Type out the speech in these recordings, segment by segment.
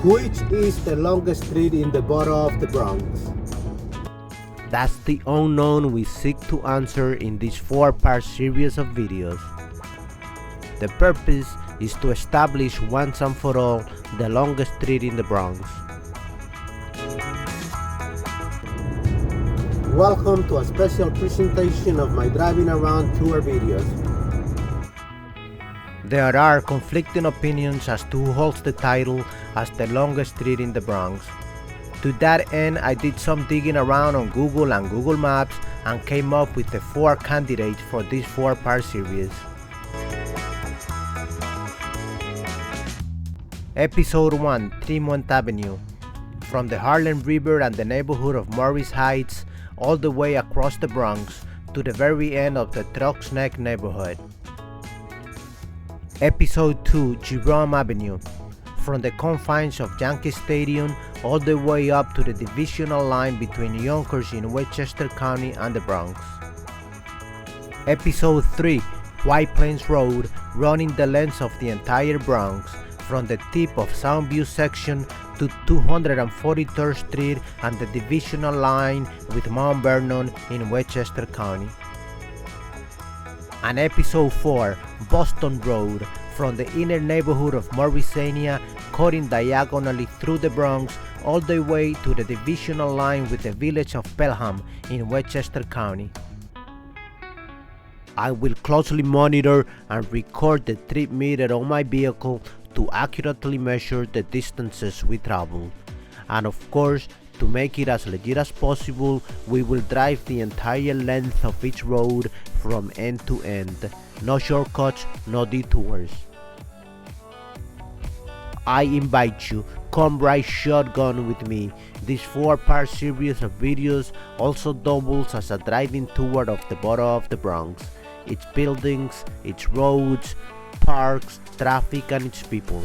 Which is the longest street in the borough of the Bronx? That's the unknown we seek to answer in this 4-part series of videos. The purpose is to establish once and for all the longest street in the Bronx. Welcome to a special presentation of my driving around tour videos. There are conflicting opinions as to who holds the title as the longest street in the Bronx. To that end, I did some digging around on Google and Google Maps and came up with the 4 candidates for this 4-part series. Episode 1, Tremont Avenue. From the Harlem River and the neighborhood of Morris Heights all the way across the Bronx to the very end of the Throgs Neck neighborhood. Episode 2, Jerome Avenue. From the confines of Yankee Stadium all the way up to the Divisional Line between Yonkers in Westchester County and the Bronx. Episode 3, White Plains Road, running the length of the entire Bronx, from the tip of Soundview section to 243rd Street and the Divisional Line with Mount Vernon in Westchester County. And Episode 4, Boston Road, from the inner neighborhood of Morrisania, cutting diagonally through the Bronx all the way to the Divisional Line with the village of Pelham in Westchester County. I will closely monitor and record the trip meter on my vehicle to accurately measure the distances we traveled. And of course, to make it as legit as possible, we will drive the entire length of each road from end to end. No shortcuts, no detours. I invite you, come ride shotgun with me. This 4-part series of videos also doubles as a driving tour of the borough of the Bronx, its buildings, its roads, parks, traffic, and its people.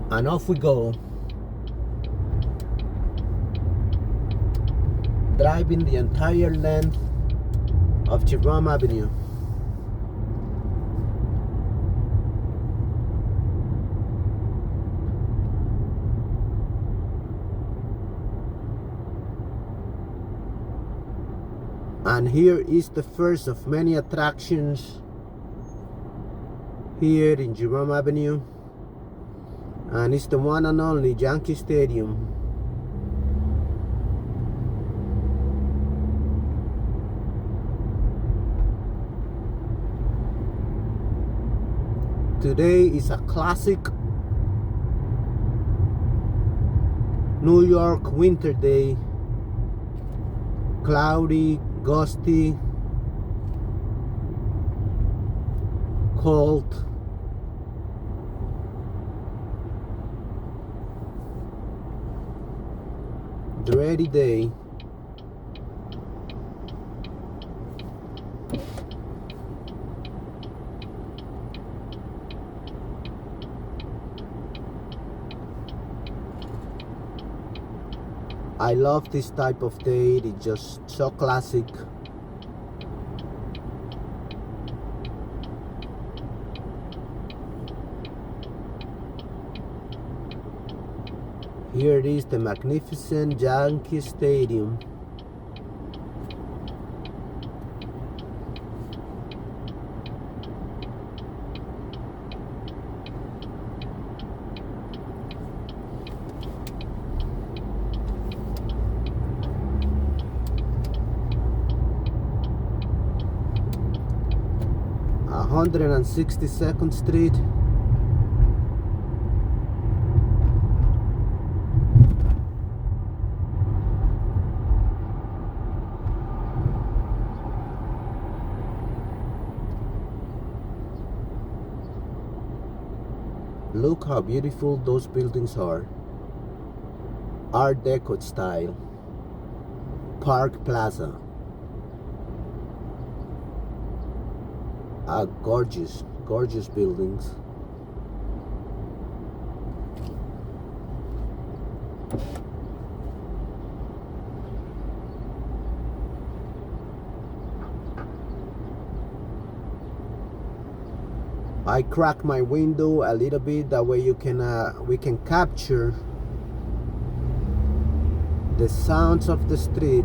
And off we go. Driving the entire length of Jerome Avenue. And here is the first of many attractions here in Jerome Avenue, and it's the one and only Yankee Stadium. Today is a classic New York winter day. Cloudy, gusty, cold. Dreary day. I love this type of day. It's just so classic. Here is the magnificent Yankee Stadium. A 162nd Street. Look how beautiful those buildings are. Art Deco style. Park Plaza. Gorgeous, gorgeous buildings. I crack my window a little bit, that way we can capture the sounds of the street.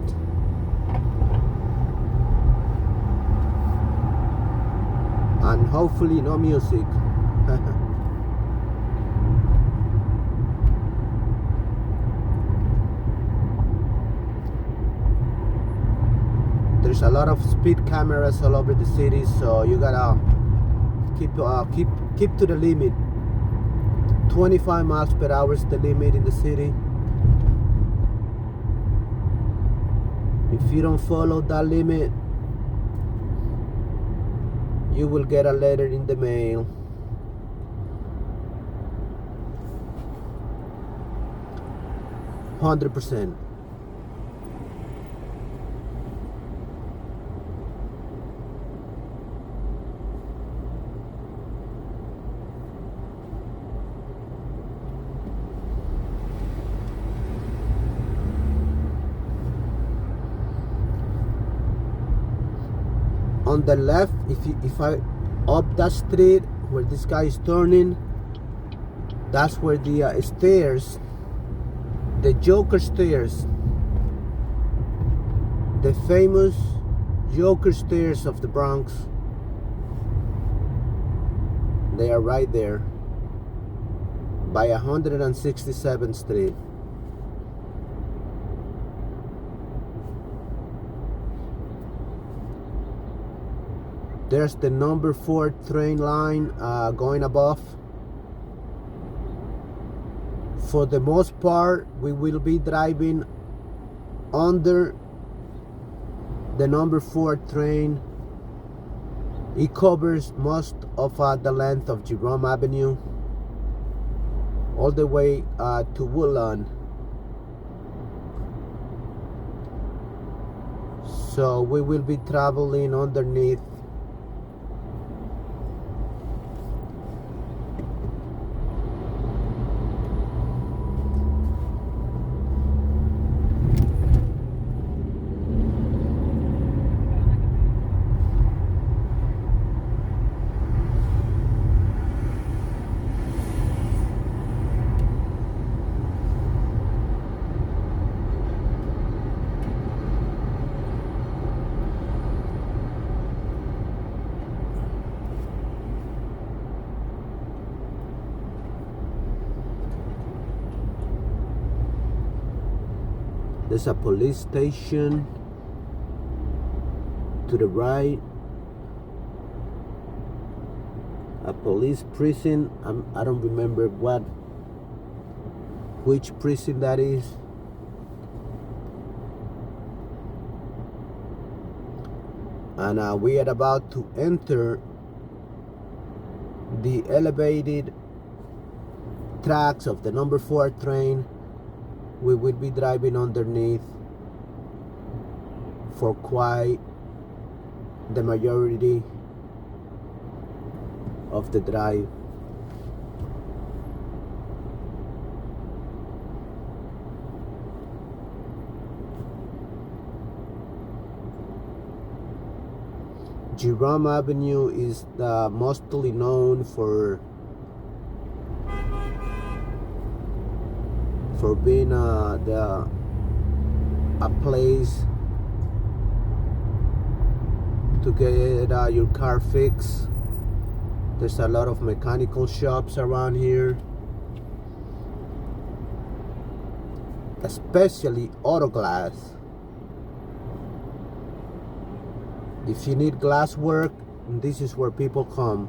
And hopefully no music. There's a lot of speed cameras all over the city, so you gotta keep to the limit. 25 miles per hour is the limit in the city. If you don't follow that limit, you will get a letter in the mail. %. On the left, if I up that street where this guy is turning, that's where the stairs, the Joker stairs, the famous Joker stairs of the Bronx, they are right there by 167th Street. There's the number 4 train line going above. For the most part, we will be driving under the number 4 train. It covers most of the length of Jerome Avenue all the way to Woodlawn. So we will be traveling underneath. There's a police station to the right, a police prison. I don't remember which prison that is. And we are about to enter the elevated tracks of the number 4 train. We will be driving underneath for quite the majority of the drive. Jerome Avenue is mostly known for being a place to get your car fixed. There's a lot of mechanical shops around here, especially auto glass. If you need glass work, this is where people come.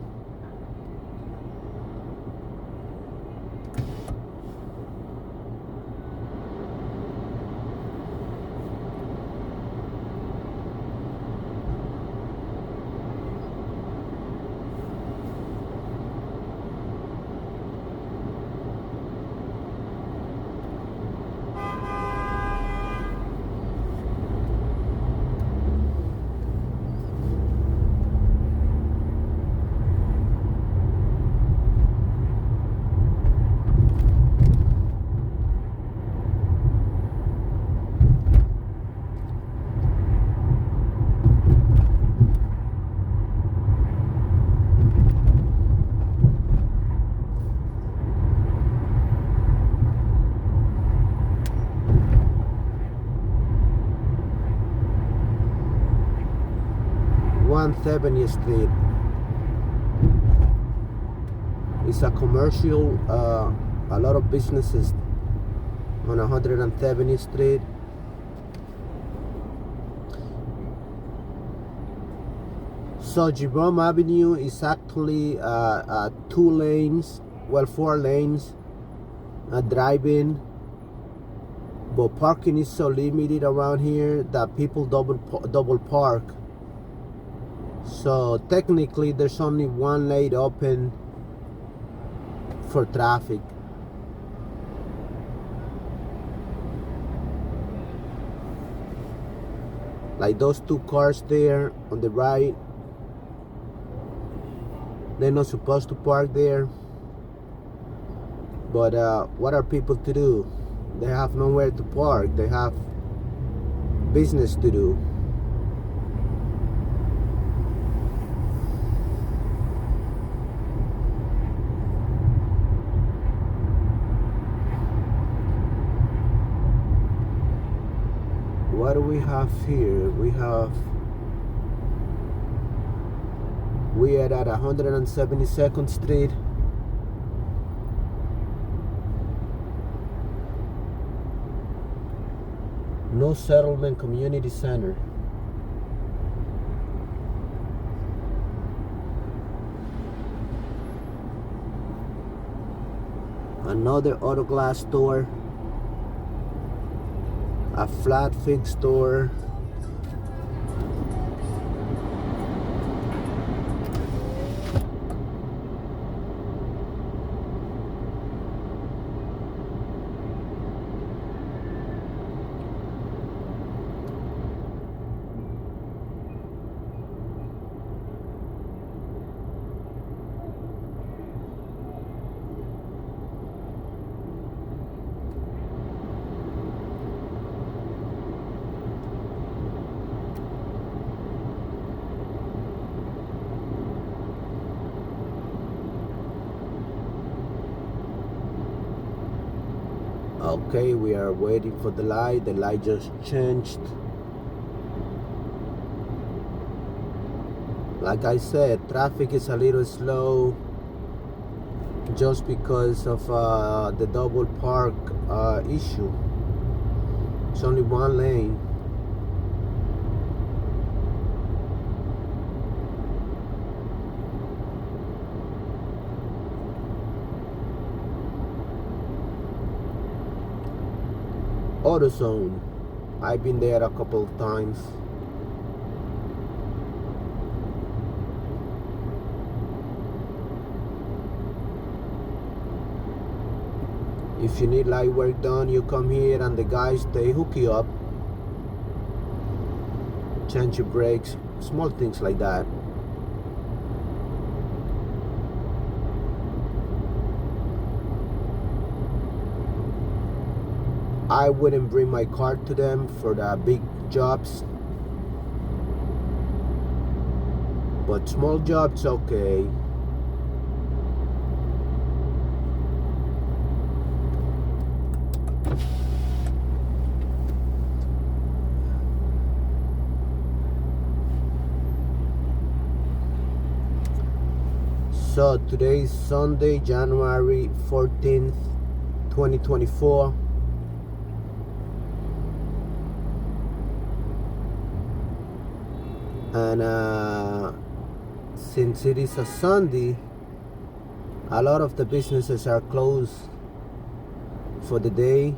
170th Street. It's a commercial, a lot of businesses on 170th Street. So Jerome Avenue is actually 2 lanes, well 4 lanes, driving, but parking is so limited around here that people double park. So technically there's only 1 lane open for traffic. Like those 2 cars there on the right, they're not supposed to park there, but what are people to do? They have nowhere to park. They have business to do. What do we have here? We are at 172nd Street. No Settlement Community Center. Another auto glass store. A flat fix store. Okay, we are waiting for the light. The light just changed. Like I said, traffic is a little slow just because of the double park issue. It's only 1 lane. AutoZone. I've been there a couple of times. If you need light work done, you come here and the guys, they hook you up, change your brakes, small things like that. I wouldn't bring my car to them for the big jobs, but small jobs, okay. So today is Sunday, January 14th, 2024. And since it is a Sunday, a lot of the businesses are closed for the day.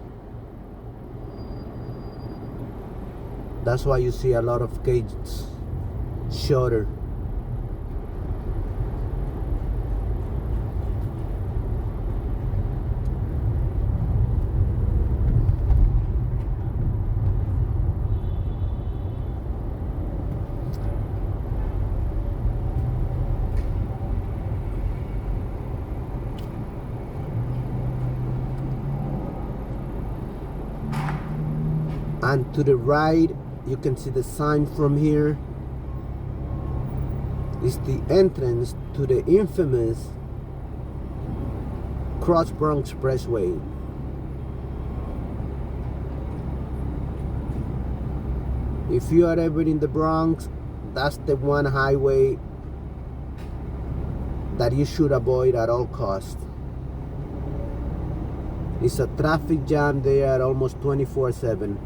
That's why you see a lot of gates shorter. And to the right, you can see the sign from here. It's the entrance to the infamous Cross Bronx Expressway. If you are ever in the Bronx, that's the one highway that you should avoid at all costs. It's a traffic jam there almost 24/7.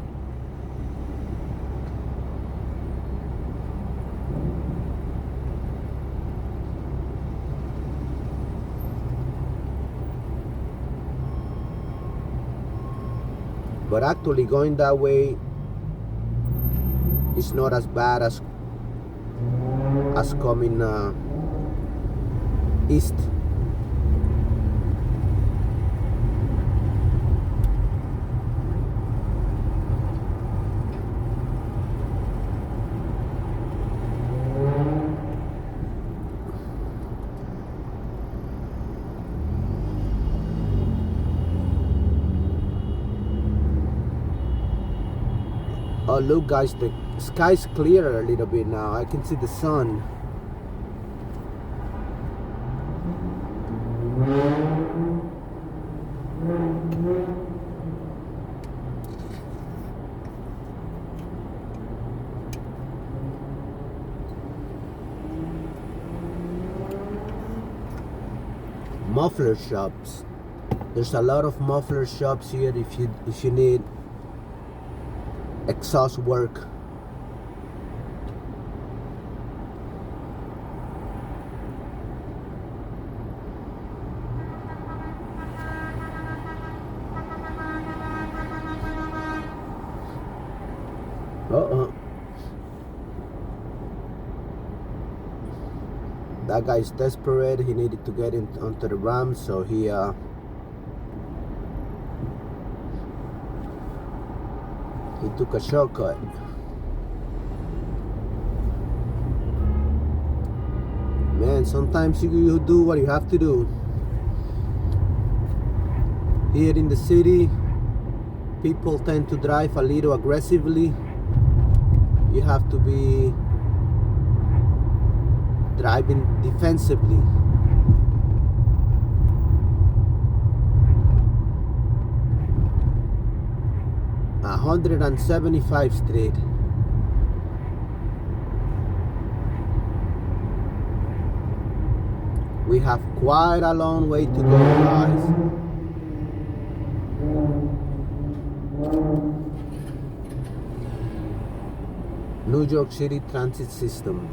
But actually going that way is not as bad as coming east. Oh look guys, the sky's clearer a little bit now. I can see the sun. Muffler shops. There's a lot of muffler shops here if you need exhaust work. That guy's desperate. He needed to get onto the ramp, so he took a shortcut. Man, sometimes you do what you have to do. Here in the city, people tend to drive a little aggressively. You have to be driving defensively. A 175th Street. We have quite a long way to go, guys. New York City transit system.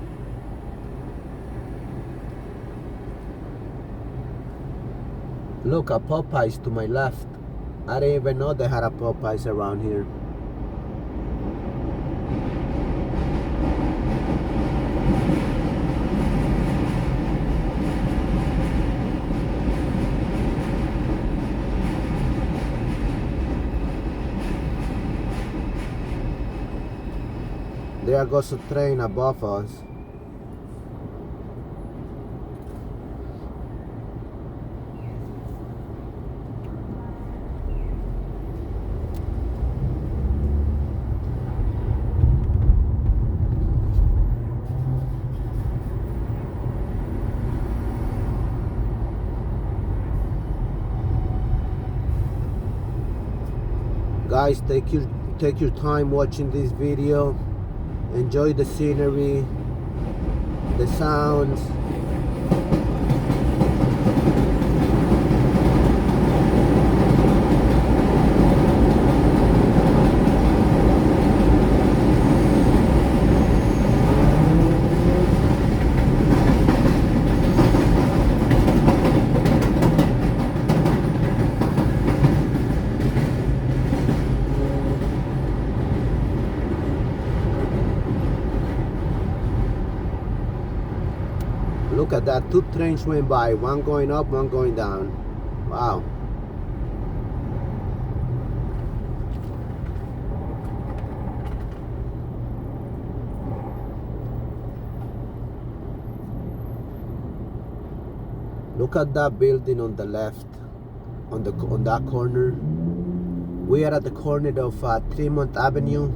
Look, a Popeyes to my left. I didn't even know they had a Popeyes around here. There goes a train above us. Guys, take your time watching this video. Enjoy the scenery, the sounds. Look at that, 2 trains went by, one going up, one going down. Wow. Look at that building on the left, on that corner. We are at the corner of Tremont Avenue.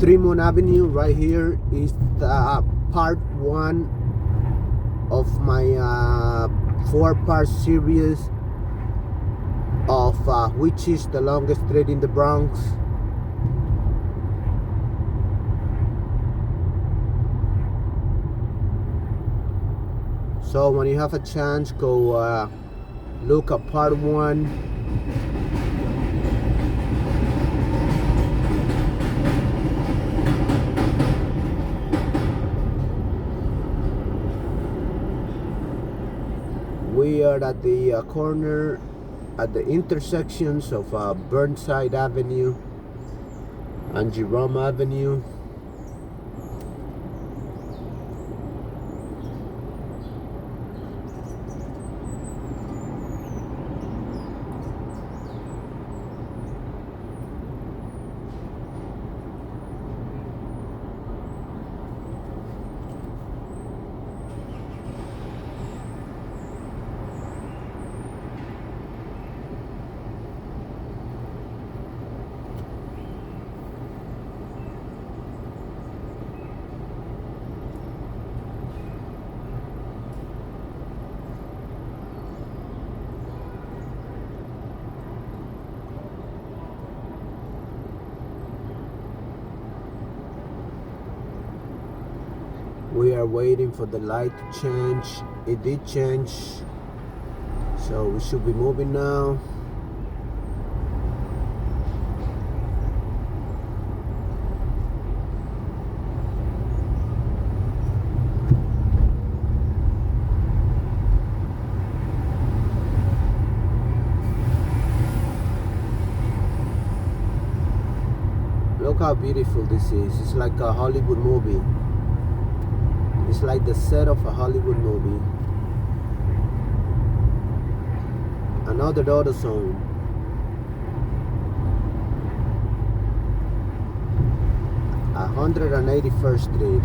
Tremont Avenue right here is the part 1 of my 4-part series of which is the longest street in the Bronx. So when you have a chance, go look at part 1. We are at the corner, at the intersections of Burnside Avenue and Jerome Avenue. We are waiting for the light to change. It did change, so we should be moving now. Look how beautiful this is. It's like a Hollywood movie. It's like the set of a Hollywood movie. Another auto zone. A 181st Street.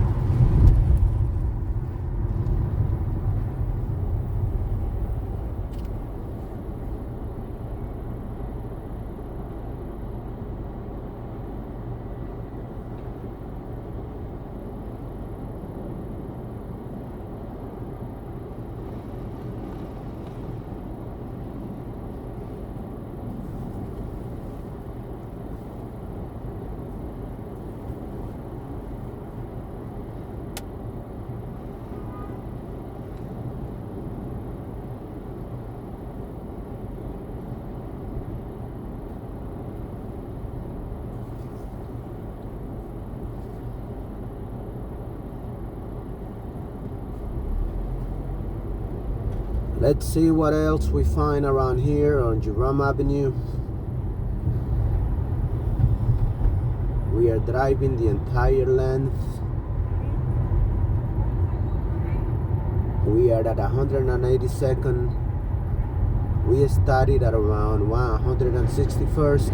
Let's see what else we find around here on Jerome Avenue. We are driving the entire length. We are at 182nd. We started at around 161st.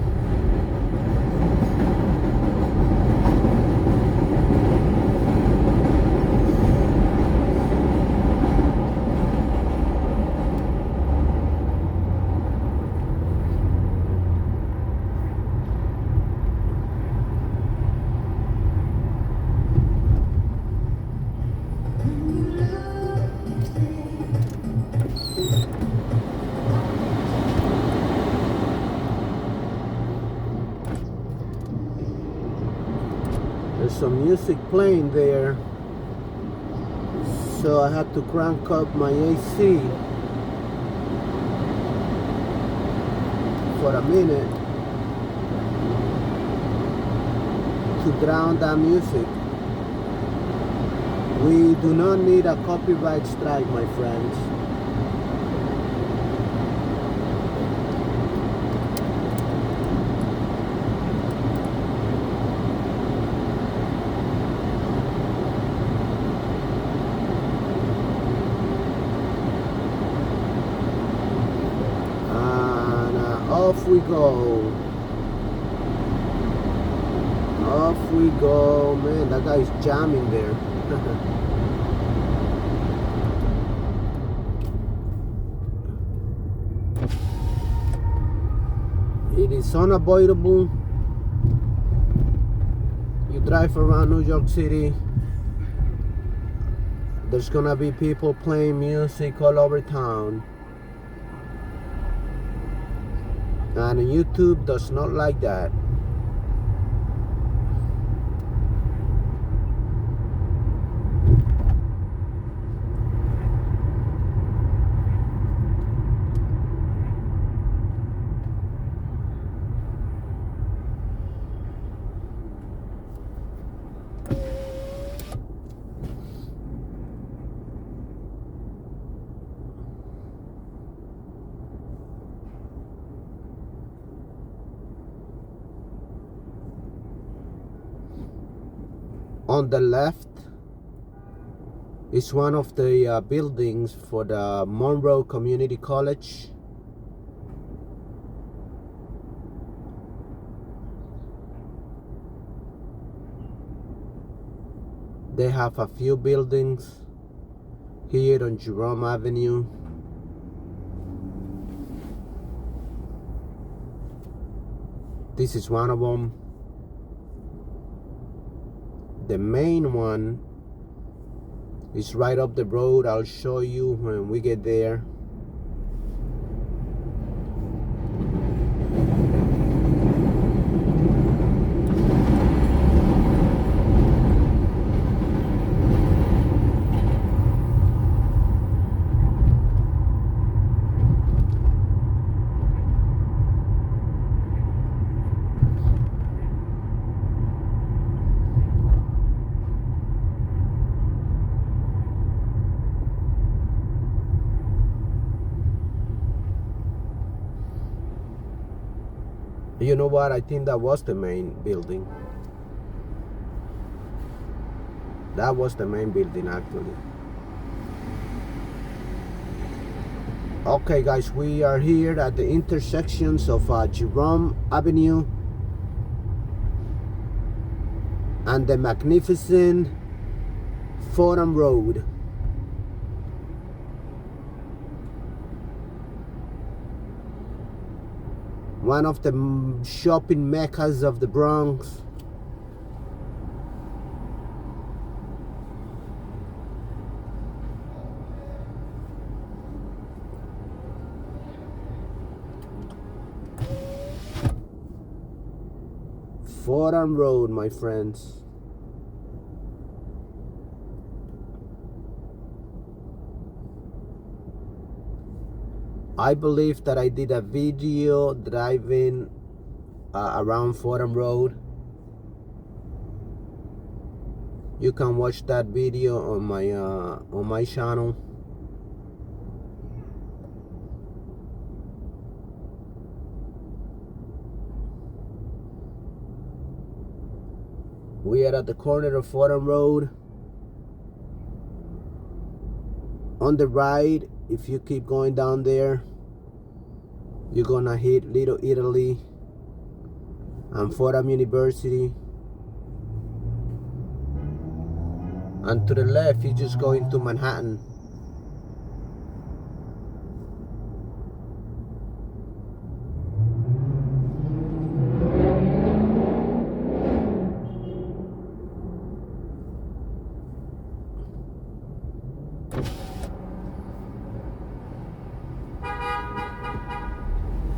There's some music playing there, so I had to crank up my AC for a minute to drown that music. We do not need a copyright strike, my friends. Off we go. Off we go. Man, that guy's jamming there. It is unavoidable. You drive around New York City, there's gonna be people playing music all over town. And YouTube does not like that. On the left is one of the buildings for the Monroe Community College. They have a few buildings here on Jerome Avenue. This is one of them. The main one is right up the road. I'll show you when we get there. You know what? I think that was the main building. That was the main building, actually. Okay, guys, we are here at the intersections of Jerome Avenue and the magnificent Fordham Road. One of the shopping meccas of the Bronx. Fordham Road, my friends. I believe that I did a video driving around Fordham Road. You can watch that video on my channel. We are at the corner of Fordham Road. On the right, if you keep going down there, you're gonna hit Little Italy and Fordham University. And to the left, you just go into Manhattan.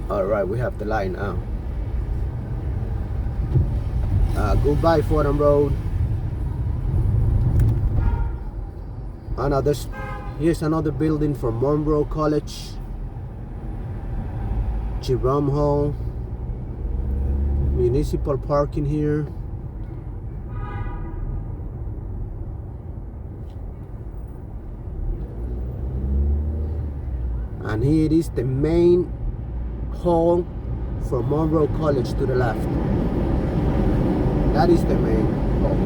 All right, we have the line now. Goodbye, Fordham Road. Here's another building for Monroe College. Jerome Hall. Municipal parking here. And here it is, the main hall for Monroe College to the left. That is the main hall.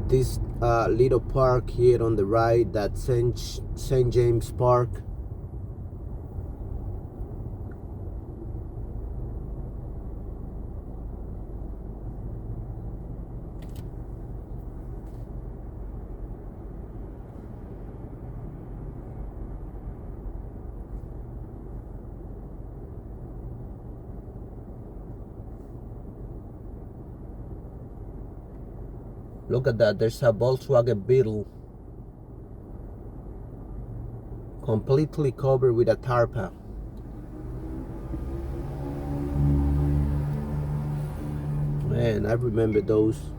This little park here on the right, that's St. James Park. Look at that, there's a Volkswagen Beetle completely covered with a tarpa. Man, I remember those.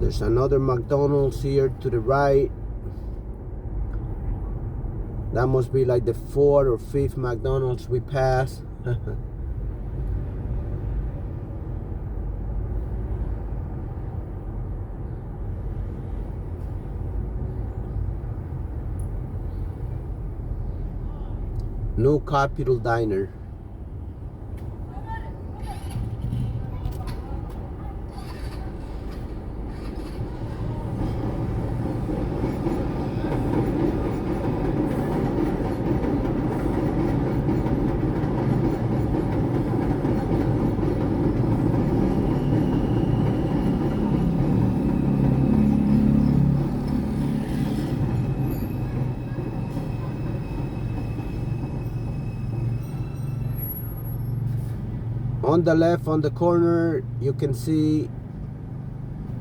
There's another McDonald's here to the right. That must be like the 4th or 5th McDonald's we passed. New Capitol Diner. On the left, on the corner, you can see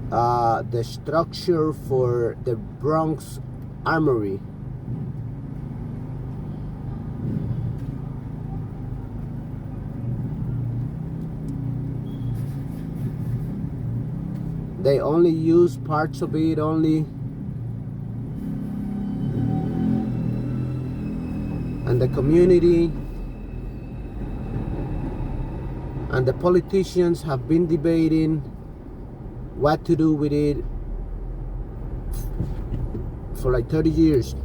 the structure for the Bronx Armory. They only use parts of it only, and the community and the politicians have been debating what to do with it for like 30 years.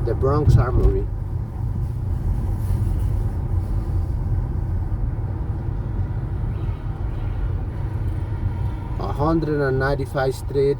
The Bronx Armory. $195 Street.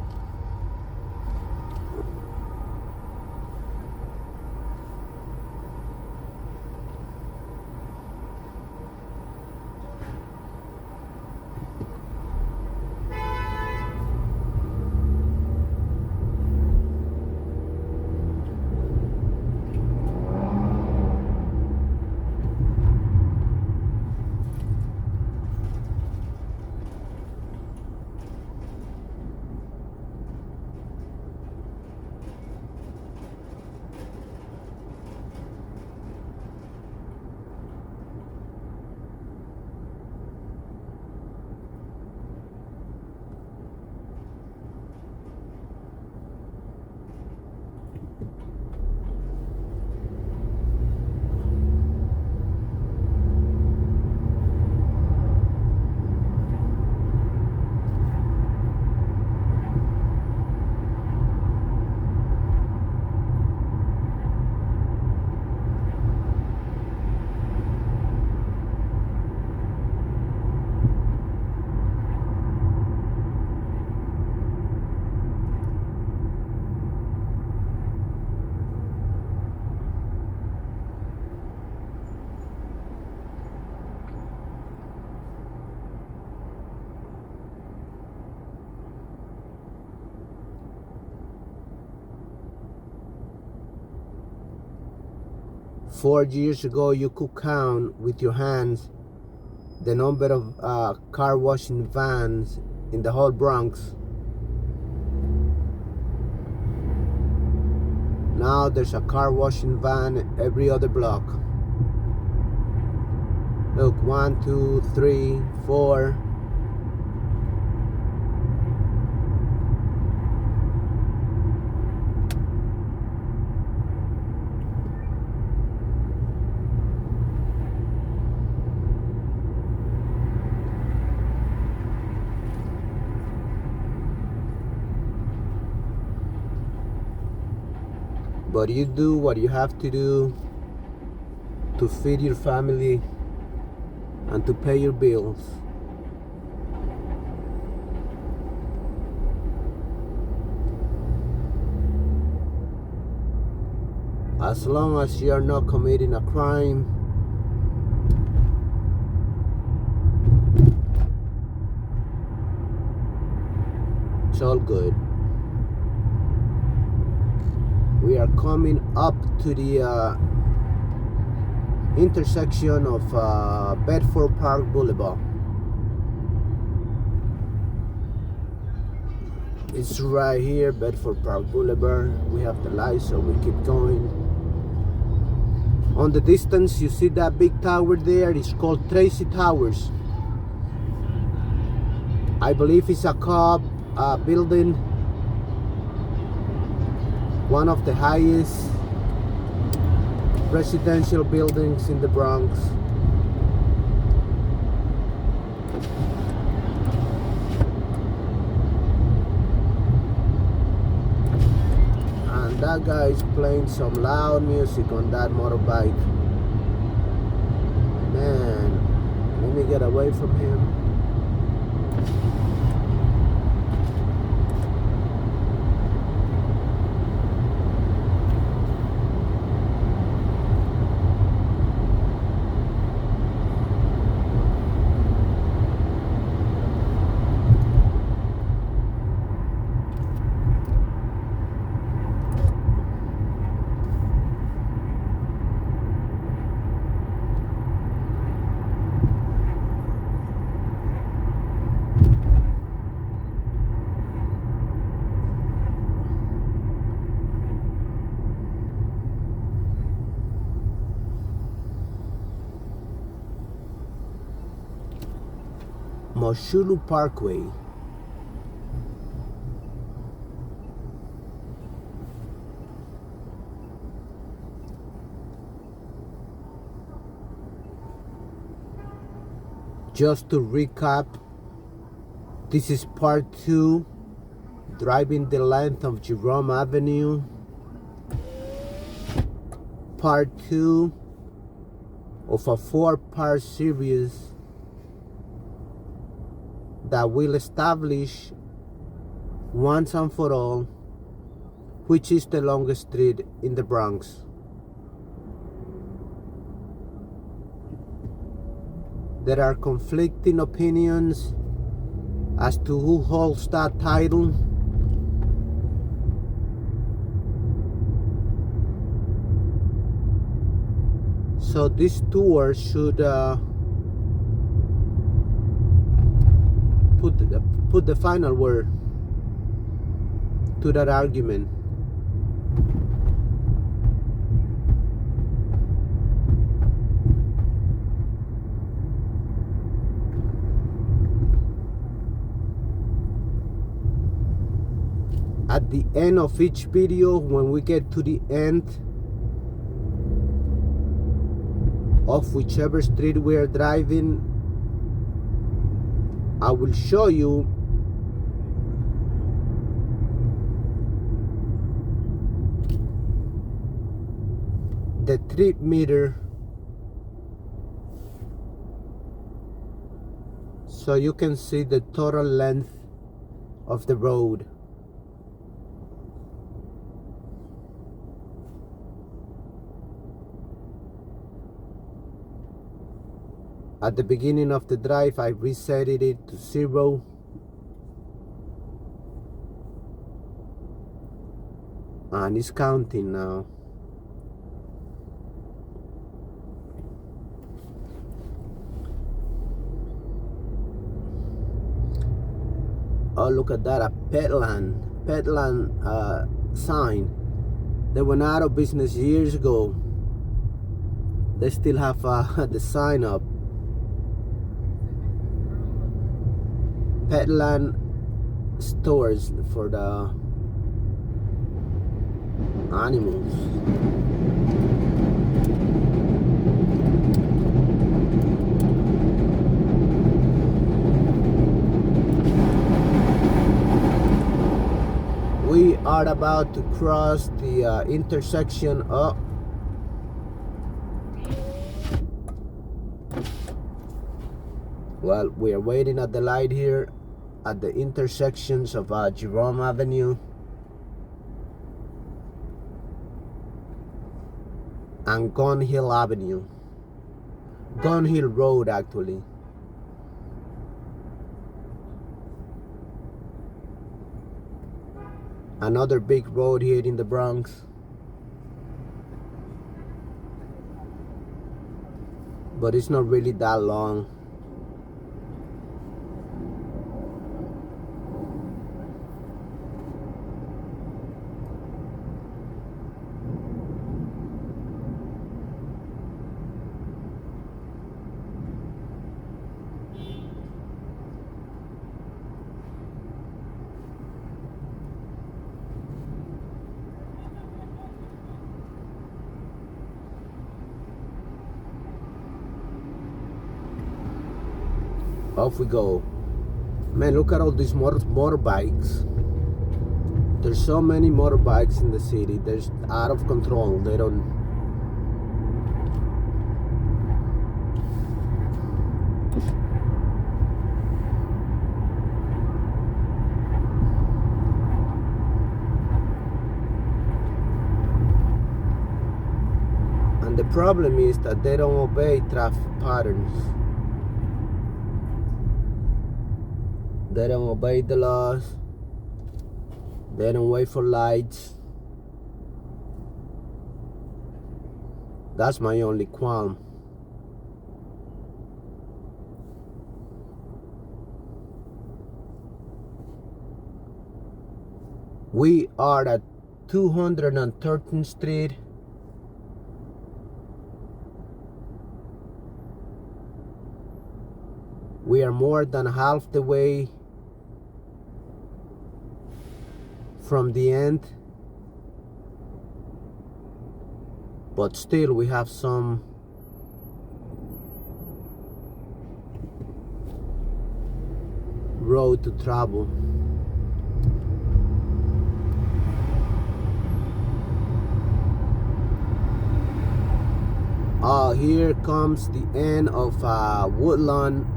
Four years ago, you could count with your hands the number of car washing vans in the whole Bronx. Now there's a car washing van every other block. Look, 1, 2, 3, 4. But you do what you have to do to feed your family and to pay your bills. As long as you're not committing a crime, it's all good. We are coming up to the intersection of Bedford Park Boulevard. It's right here, Bedford Park Boulevard. We have the lights, so we keep going. On the distance, you see that big tower there? It's called Tracy Towers. I believe it's a Cobb building, one of the highest residential buildings in the Bronx. And that guy is playing some loud music on that motorbike. Man, let me get away from him. Moshulu Parkway. Just to recap, this is part 2, driving the length of Jerome Avenue. Part 2 of a 4-part series that will establish once and for all which is the longest street in the Bronx. There are conflicting opinions as to who holds that title. So this tour should put the final word to that argument. At the end of each video, when we get to the end of whichever street we are driving, I will show you the trip meter so you can see the total length of the road. At the beginning of the drive, I reset it to 0. And it's counting now. Oh, look at that, a Petland sign. They went out of business years ago. They still have the sign up. Petland stores for the animals. We are about to cross the intersection of well, we are waiting at the light here at the intersections of Jerome Avenue. and Gun Hill Avenue. Gun Hill Road, actually. Another big road here in the Bronx. But it's not really that long. Off we go. Man, look at all these motorbikes. There's so many motorbikes in the city. There's out of control. They don't. And the problem is that they don't obey traffic patterns. They don't obey the laws. They don't wait for lights. That's my only qualm. We are at 213th Street. We are more than half the way from the end, but still we have some road to travel. Here comes the end of Woodlawn,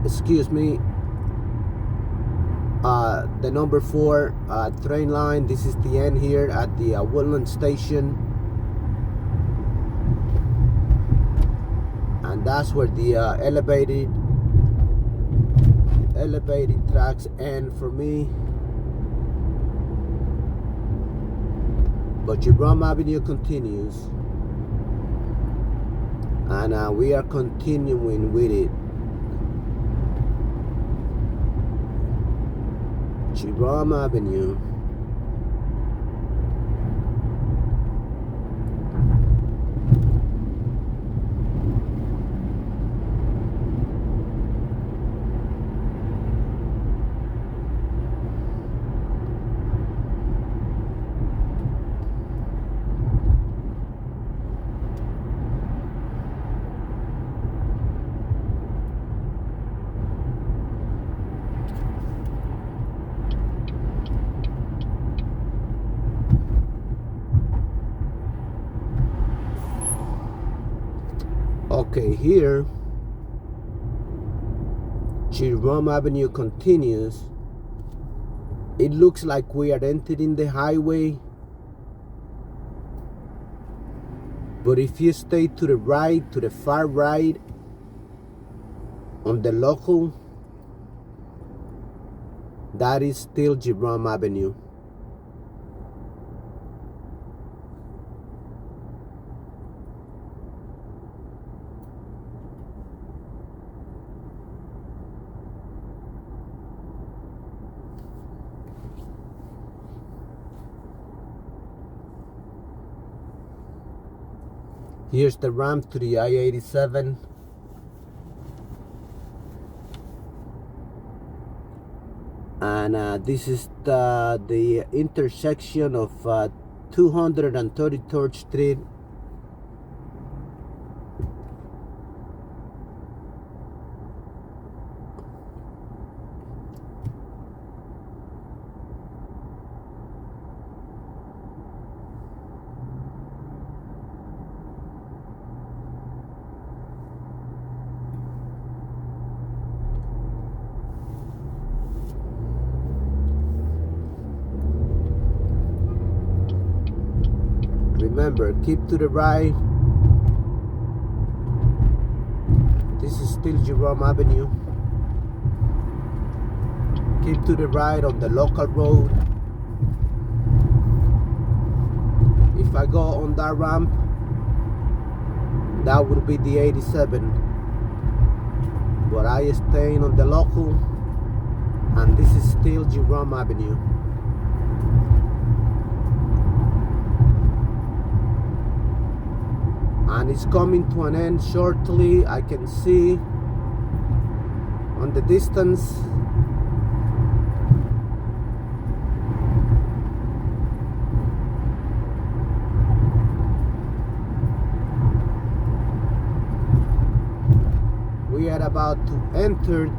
excuse me, the number 4 train line. This is the end here at the Woodland station, and that's where the elevated tracks end for me. But Jerome Avenue continues, and we are continuing with it. Jerome Avenue. Okay, here Jerome Avenue continues. It looks like we are entering the highway, but if you stay to the right, to the far right on the local, that is still Jerome Avenue. Here's the ramp to the I-87. And this is the intersection of 233rd Street. Remember, keep to the right. This is still Jerome Avenue. Keep to the right on the local road. If I go on that ramp, that would be the 87. But I staying on the local, and this is still Jerome Avenue. And it's coming to an end shortly. I can see on the distance. We are about to enter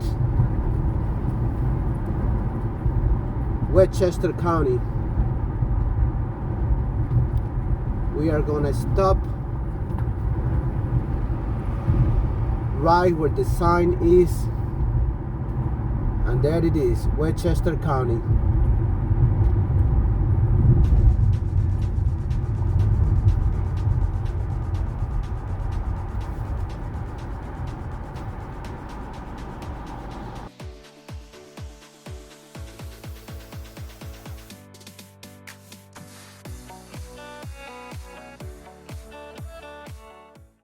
Westchester County. We are gonna stop right where the sign is, and there it is, Westchester County.